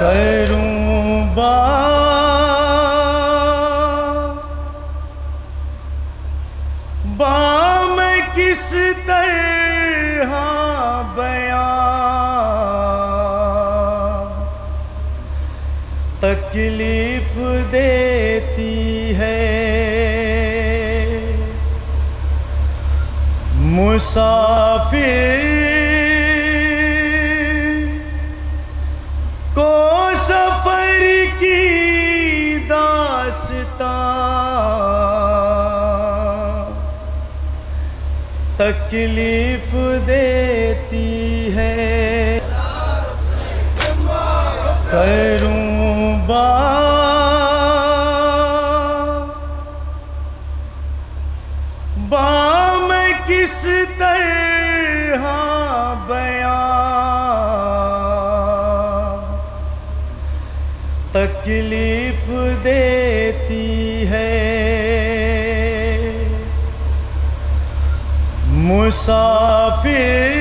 करूं मैं किस तरह बयां, तकलीफ देती है मुसाफिर को सफर की दास्तां, तकलीफ देती है। करूं मैं किस तरह बयां, तकलीफ देती है मुसाफिर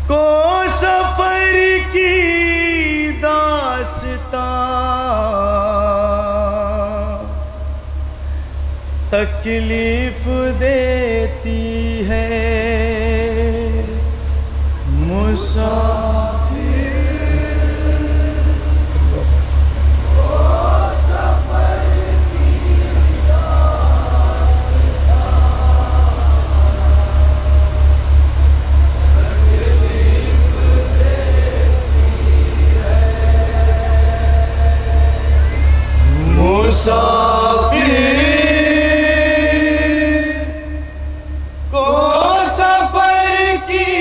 को सफर की दास्तां, तकलीफ देती है मुसाफिर को सफर की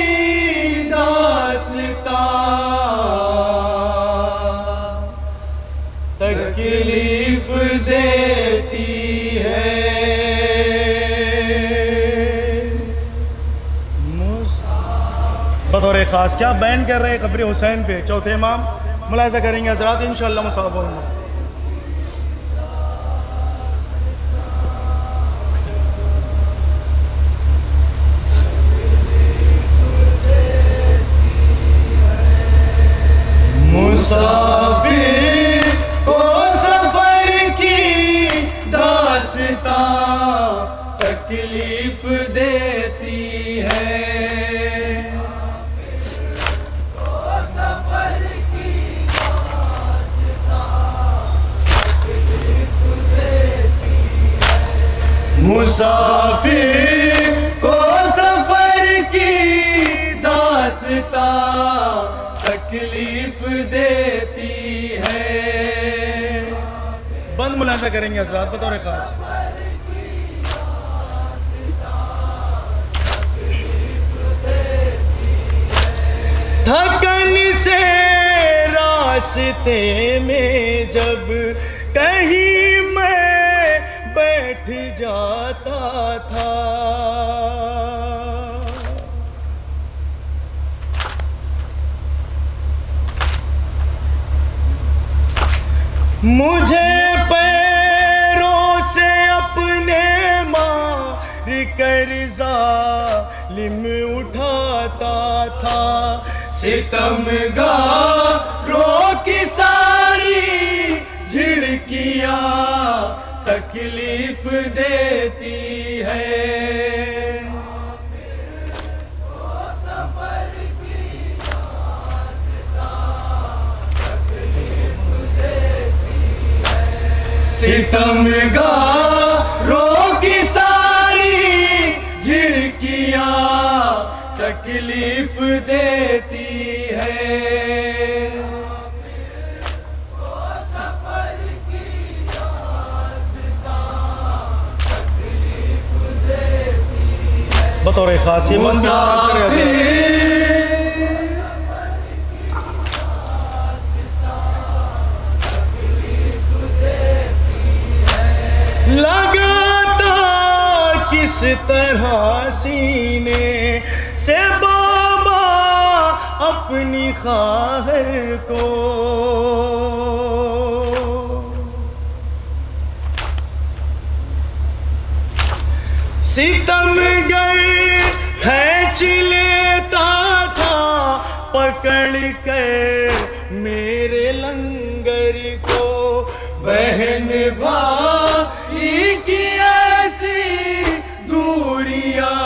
दास्तां, तकलीफ देती है बतौर ख़ास। क्या बैन कर रहे हैं कब्र हुसैन पे चौथे इमाम, मुलाहिज़ा करेंगे हज़रात इंशाअल्लाह मुसाफ़ होंगे। मुसाफिर को सफर की दास्तां, तकलीफ देती है मुसाफिर को सफर की दास्तां, तकलीफ देती है। बंद मुलाहिज़ा करेंगे हज़रात बतौर ख़ास। थकन से रास्ते में जब कहीं मैं बैठ जाता था, मुझे पैरों से अपने मार कर ज़ालिम उठाता था। सितमगारों की सारी झिड़कियाँ तकलीफ देती है सितमगारों की सारी झिड़कियाँ तकलीफ देती है। बतौर खास ये लगाता किस तरह सीने से बाबा अपनी ख़ाहर को, सितमगर खींच लेता था पकड़ कर मेरे लंगर को, बहन भाई की ऐसी दूरियां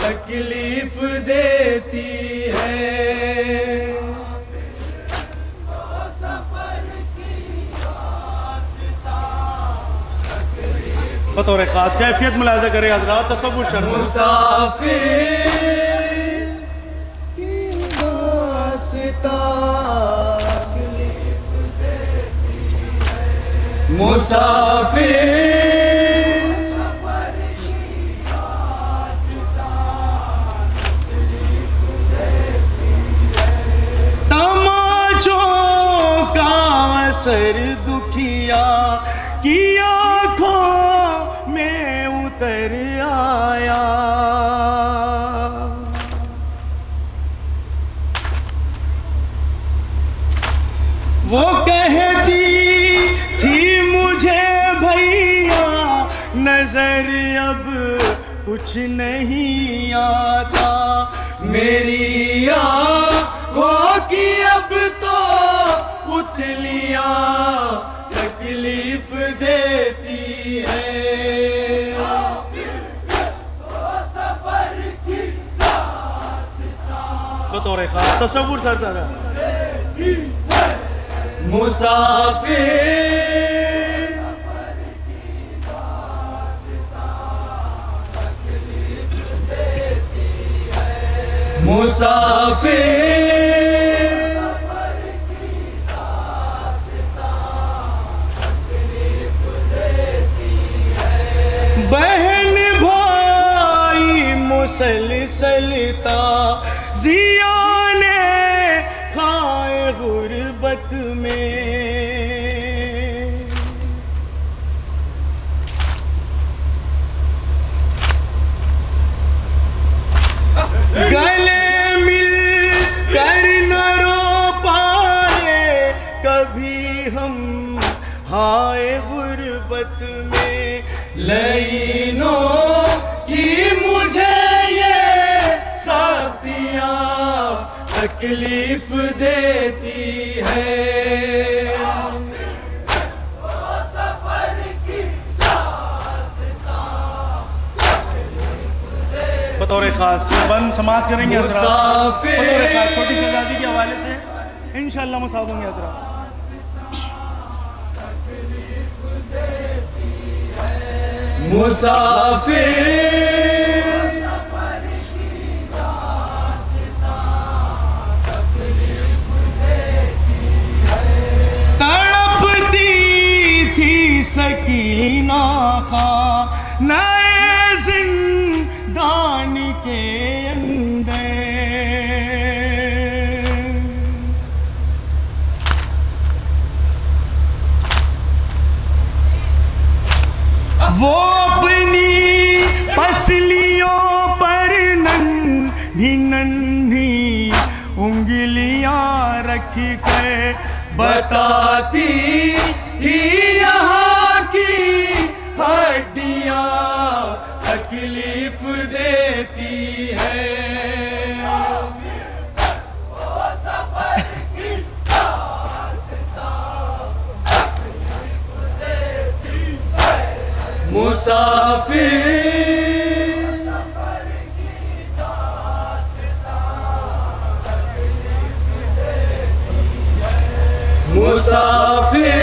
तकलीफ देती है। बतौर खास कैफियत मुलाजा करें हजरात, तसव्वुर शर्म मुसाफिर तमाचों का असर दुखिया की आँखों में उतर आया। वो कहती थी मुझे भैया नजर अब कुछ नहीं आता, मेरी आँखों की अब तो पुतलियां तकलीफ देती है। बतौर खास तसव्वुर करता रहा मुसाफिर मुसाफिर बहन भाई मुसलसलता जिया ने खाए गुर्बत में, गले मिल कर न रो पाए कभी हम हाय गुर्बत में। लईनों की मुझे ये साख्तियां तकलीफ देती है। बतौर खास बंद समाप्त करेंगे हज़रात, बतौर खास छोटी शहजादी के हवाले से इंशाअल्लाह मुसाफ़ होंगे हज़रात। मुसाफिर सकीना खां नए जिंदान के अंदर, वो अपनी पसलियों पर नन्ही नन्ही उंगलियां रख कर बताती थी यहाँ की हड्डियां तकलीफ देती है। मुसाफिर मुसाफिर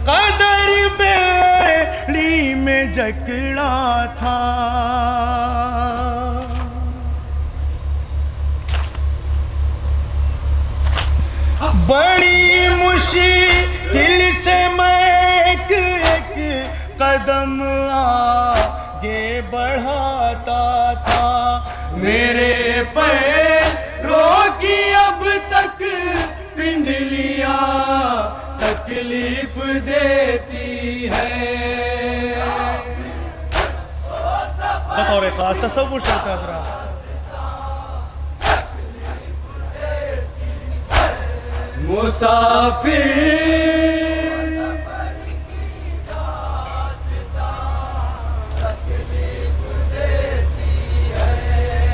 कदर बेड़ी में जकड़ा था, बड़ी मुश्किल से मैं एक कदम आगे बढ़ाता था। मेरे पैरों की अब तक पिंडलियां तकलीफ देती है। बतौर खास तसव्वुर शर्ता मुसाफिर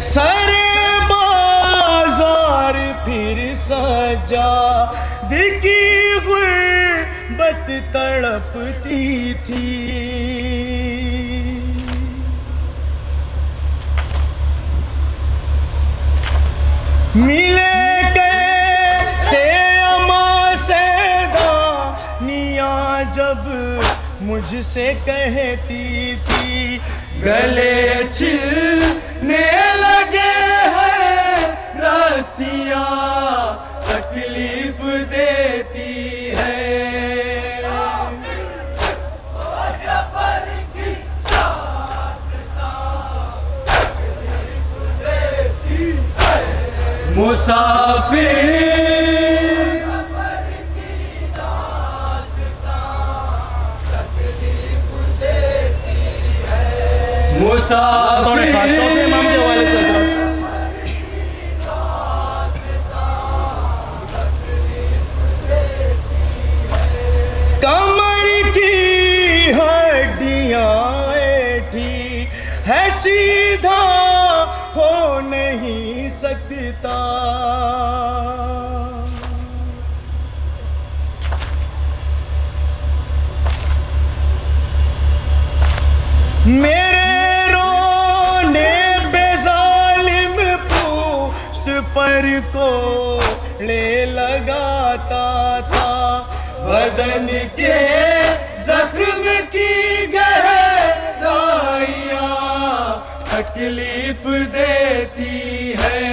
सारे बाजार फिर सजा दिखी गुर्बत तड़पती थी। मिले कैसे अमा से दानिया जब मुझसे कहती थी गले छिलने लगे हैं रस्सियाँ तकलीफ देती है। मुसाफिर मुसाफिर चौथे इमाम के हवाले से कमर की हड्डियां ऐठी है सीधा हो नहीं सकता। मेरे रोने पे जालिम पुश्त पर को ले लगाता था। बदन के जख्म की गहराइयाँ तकलीफ देती है।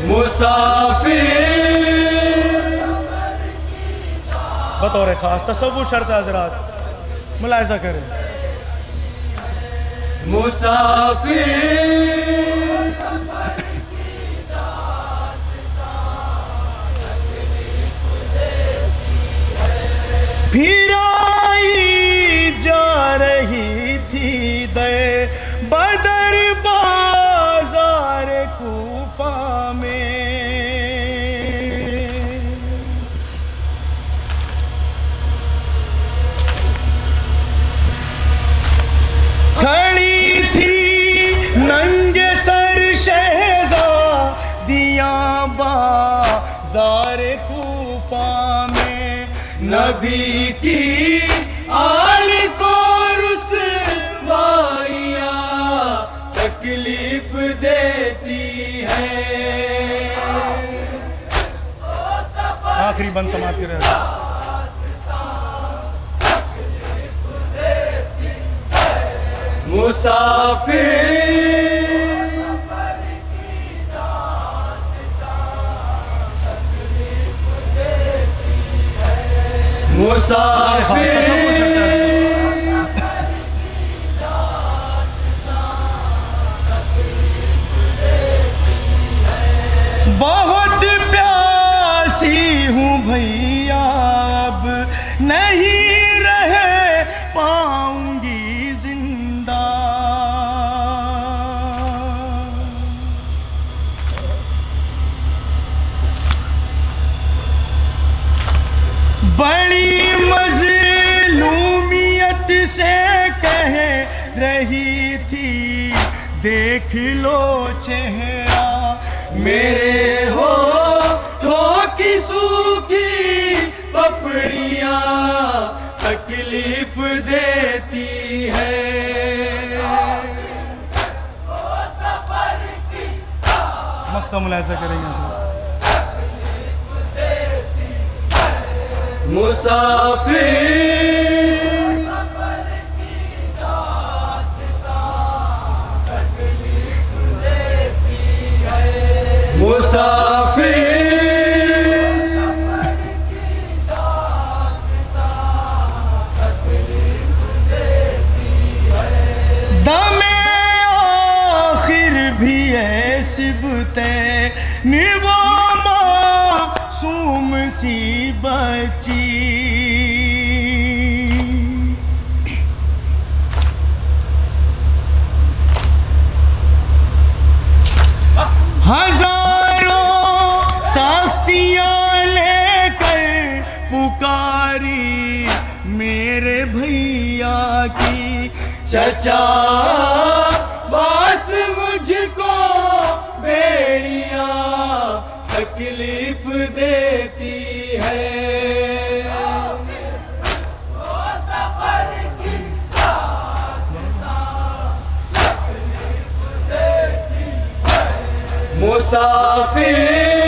मुसाफिर बतौर खास तसव्वुर शर्त है हज़रात, मुलाहिज़ा करें। मुसाफिर फिर आई जा रही थी दर बदर बाजार कूफा में। खड़ी थी नंगे सर शहज़ादियाँ बाजार कूफा में। नबी की आल को रुसवाइयाँ तकलीफ देती है। आखिरी बंद समाप्त कर रहे हैं। मुसाफिर मुसाफिर बहुत प्यासी हूँ भैया अब नहीं रह पाऊंगी जिंदा। बड़ी मज़लूमियत से कह रही थी देख लो चेहरा मेरे होठों की सूखी पपड़ियाँ तकलीफ देती है। मक्का मुलाहिज़ा करेंगे। मुसाफिर दमे आखिर भी सिबते निवा मासूम सी बची। पत्तियां लेकर पुकारी मेरे भैया की। चचा बस मुझको बेड़ियां तकलीफ देती है। मुसाफिर